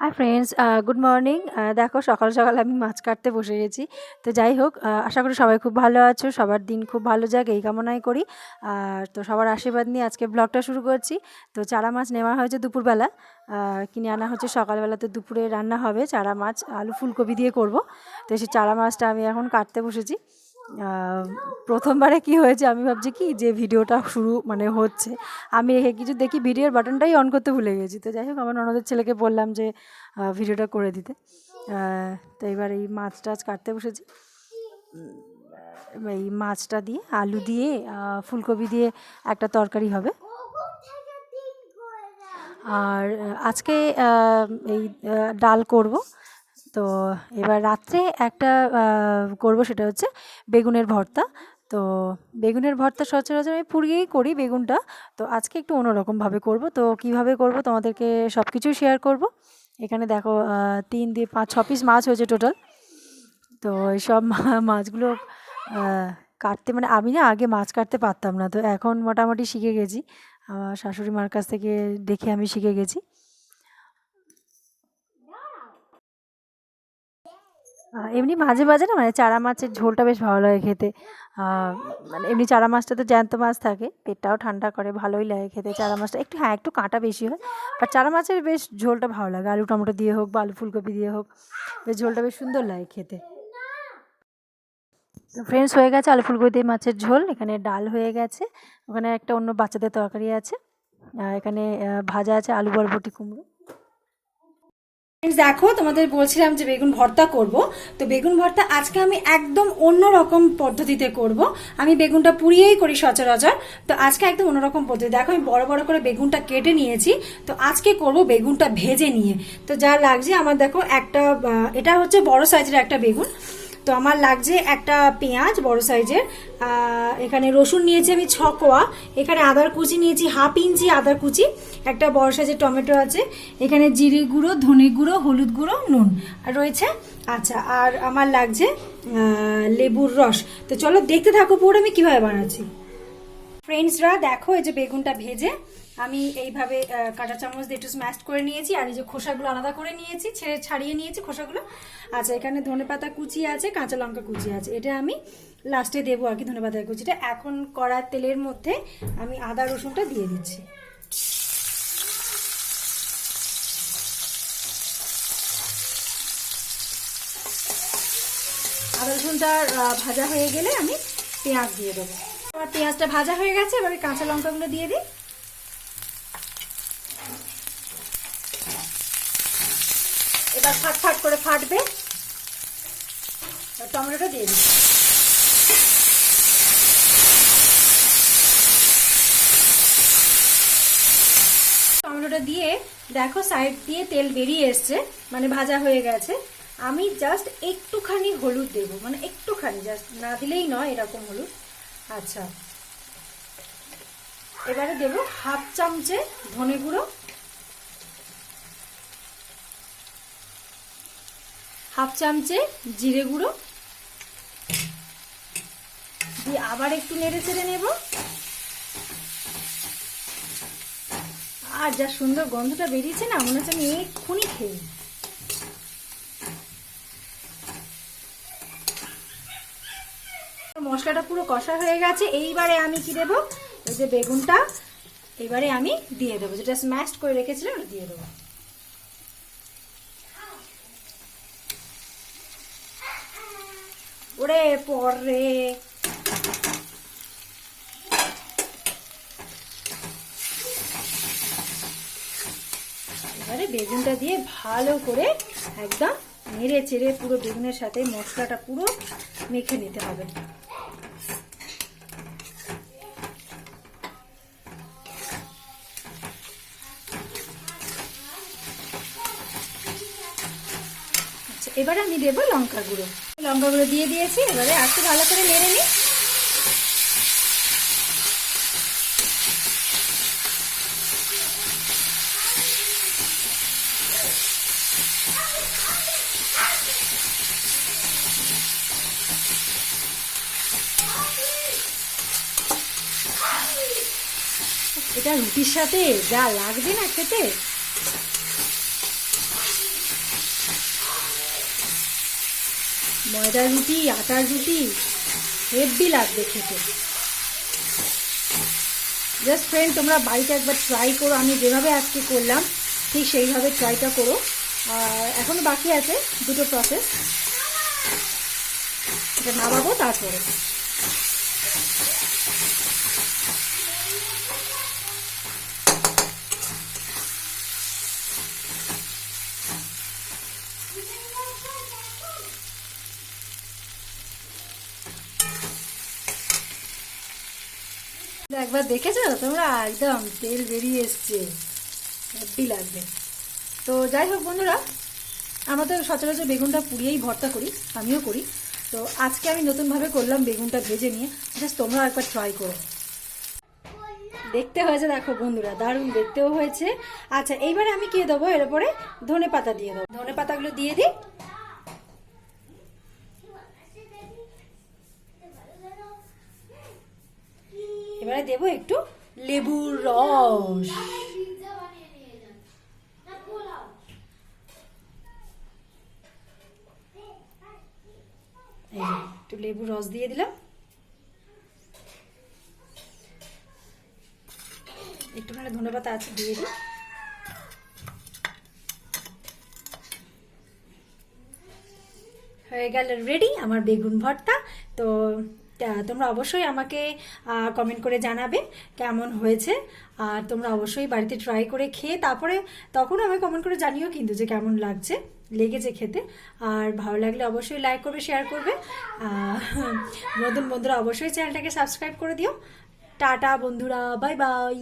Hi friends, good morning. দেখো সকাল সকাল আমি মাছ কাটতে বসে গেছি। তো যাই হোক, আশা করি সবাই খুব ভালো আছো, সবার দিন খুব ভালো যাক এই কামনাই করি। আর তো সবার আশীর্বাদ নিয়ে আজকে ব্লগটা শুরু করছি। তো চারা মাছ নেওয়া হয়েছে দুপুরবেলা, কিনে আনা হচ্ছে সকালবেলা। তো দুপুরে রান্না হবে চারা মাছ, আলু ফুলকপি দিয়ে করব। তো সেই চারা মাছটা আমি এখন কাটতে বসেছি। প্রথমবারে কি হয়েছে, আমি ভাবছি কি যে ভিডিওটা শুরু মানে হচ্ছে, আমি রেখে কিছু দেখি ভিডিওর বাটনটাই অন করতে ভুলে গেছি। তো যাই হোক, আমার ননদের ছেলেকে বললাম যে ভিডিওটা করে দিতে। তো এবার এই মাছ টাছ কাটতে বসেছি। এই মাছটা দিয়ে আলু দিয়ে ফুলকপি দিয়ে একটা তরকারি হবে। আর আজকে এই ডাল করব। তো এবার রাত্রে একটা করব, সেটা হচ্ছে বেগুনের ভর্তা। তো বেগুনের ভর্তা সচরাচর আমি পুড়িয়েই করি বেগুনটা। তো আজকে একটু অন্যরকমভাবে করব। তো কীভাবে করব তোমাদেরকে সব কিছুই শেয়ার করব। এখানে দেখো 3 দিয়ে 5-6 পিস মাছ হয়েছে টোটাল। তো এইসব মাছগুলো কাটতে, মানে আমি না আগে মাছ কাটতে পারতাম না, তো এখন মোটামুটি শিখে গেছি। আমার শাশুড়ি মার কাছ থেকে দেখে আমি শিখে গেছি। এমনি মাঝে মাঝে না, মানে চারা মাছের ঝোলটা বেশ ভালো লাগে খেতে। মানে এমনি চারা মাছটা তো জ্যান্ত মাছ থাকে, পেটটাও ঠান্ডা করে, ভালোই লাগে খেতে চারা মাছটা। একটু হ্যাঁ, একটু কাঁটা বেশি হয়, বাট চারা মাছের বেশ ঝোলটা ভালো লাগে। আলু টমেটো দিয়ে হোক বা আলু ফুলকপি দিয়ে হোক, বেশ ঝোলটা বেশ সুন্দর লাগে খেতে। তো ফ্রেন্ডস, হয়ে গেছে আলু ফুলকপি দিয়ে মাছের ঝোল। এখানে ডাল হয়ে গেছে, ওখানে একটা অন্য বাচ্চাদের তরকারি আছে, এখানে ভাজা আছে আলু বরবটি কুমড়ো। দেখো, তোমাদের বলছিলাম যে বেগুন ভর্তা করব। তো বেগুন ভর্তা আজকে আমি একদম অন্য রকম পদ্ধতিতে করব। আমি বেগুনটা পুড়িয়েই করি সচরাচর, তো আজকে একদম অন্যরকম পদ্ধতি। দেখো, আমি বড় বড় করে বেগুনটা কেটে নিয়েছি। তো আজকে করব বেগুনটা ভেজে নিয়ে। তো যা লাগছে আমার, দেখো একটা, এটা হচ্ছে বড় সাইজের একটা বেগুন। তো আমার লাগছে একটা পেঁয়াজ বড় সাইজের, এখানে রসুন নিয়েছি আমি 6 কোয়া, এখানে আদার কুচি নিয়েছি 1/2 ইঞ্চি আদার কুচি, একটা বড় সাইজের টমেটো আছে, এখানে জিরে গুঁড়ো, ধনে গুঁড়ো, হলুদ গুঁড়ো, নুন আর রয়েছে। আচ্ছা, আর আমার লাগছে লেবুর রস। তো চলো দেখতে থাকো পুরো আমি কিভাবে বানাচ্ছি। ফ্রেন্ডসরা দেখো, এই যে বেগুনটা ভেজে আমি এইভাবে কাঁটা চামচ দিয়ে একটু স্ম্যাশ করে নিয়েছি, আর এই যে খোসাগুলো আলাদা করে নিয়েছি, ছাড়িয়ে নিয়েছি খোসাগুলো। আচ্ছা, এখানে ধনেপাতা কুচি আছে, কাঁচা লঙ্কা কুচি আছে, এটা আমি লাস্টে দেবো আর কি, ধনেপাতার কুচিটা। এখন কড়ার তেলের মধ্যে আমি আদা রসুনটা দিয়ে দিচ্ছি। আদা রসুনটা ভাজা হয়ে গেলে আমি পেঁয়াজ দিয়ে দেবো। আমার পেঁয়াজটা ভাজা হয়ে গেছে, এবার কাঁচা লঙ্কাগুলো দিয়ে দিই। এবার ফাট ফাট করে ফাটবে, টমেটোটা দিয়ে দিই। টমেটোটা দিয়ে দেখো সাইড দিয়ে তেল বেরিয়ে এসছে, মানে ভাজা হয়ে গেছে। আমি জাস্ট একটুখানি হলুদ দেবো, মানে একটুখানি, জাস্ট, না দিলেই নয়, এরকম হলুদ। আচ্ছা, এবারে দেবো 1/2 চামচে ধনে গুঁড়ো, 1/2 চামচে জিরে গুঁড়ো দিয়ে আবার একটু নেড়ে চেড়ে নেব। আর যা সুন্দর গন্ধটা বেরিয়েছে না, মনে হচ্ছে আমি এক্ষুনি খেয়ে। মশলাটা পুরো কষা হয়ে গেছে। এইবারে আমি কি দেবো, ওই যে বেগুনটা এবারে আমি দিয়ে দেবো, যেটা স্ম্যাশ করে রেখেছিলাম ওটা দিয়ে দেবো। ওরে পরে এবারে বেগুনটা দিয়ে ভালো করে একদম নেড়ে চেড়ে পুরো বেগুনের সাথে মশলাটা পুরো মেখে নিতে হবে। আচ্ছা, এবারে আমি দেবো লঙ্কা গুঁড়ো। লঙ্কা গুঁড়ো দিয়ে দিয়েছি, এবারে একটু ভালো করে নেড়ে নিই। এটা রুটির সাথে যা লাগবে না খেতে। ময়দার রুটি, আটার রুটি হেভি লাগবে খেতে। জাস্ট ফ্রেন্ড, তোমরা বাড়িতে একবার ট্রাই করো, আমি যেভাবে আজকে করলাম ঠিক সেইভাবে ট্রাইটা করো। আর এখনো বাকি আছে দুটো প্রসেস, এটা নামাবো তারপরে। একবার দেখেছো তোমরা, একদম তেল বেরিয়ে এসছে, হেভি লাগবে। তো যাই হোক বন্ধুরা, আমরা তো সচরাচর বেগুনটা পুড়িয়েই ভর্তা করি, আমিও করি। তো আজকে আমি নতুনভাবে করলাম বেগুনটা ভেজে নিয়ে, জাস্ট তোমরা একবার ট্রাই করো। দেখতে হয়েছে দেখো বন্ধুরা, দারুণ দেখতেও হয়েছে। আচ্ছা, এইবারে আমি কি দেবো, এর উপরে ধনে পাতা দিয়ে দেবো। ধনে পাতাগুলো দিয়ে দিই। এবারে দেবো একটু লেবুর রস। একটু লেবুর রস দিয়ে দিলাম, একটুখানি ধনে পাতা আছে দিয়ে দিই। হয়ে গেল রেডি আমার বেগুন ভর্তা। তো তোমরা অবশ্যই আমাকে কমেন্ট করে জানাবে কেমন হয়েছে। আর তোমরা অবশ্যই বাড়িতে ট্রাই করে খেয়ে তারপরে তখনও আমাকে কমেন্ট করে জানিও কিন্তু যে কেমন লেগেছে খেতে। আর ভালো লাগলে অবশ্যই লাইক করবে, শেয়ার করবে। নতুন বন্ধুরা অবশ্যই চ্যানেলটাকে সাবস্ক্রাইব করে দিও। টাটা বন্ধুরা, বাই বাই।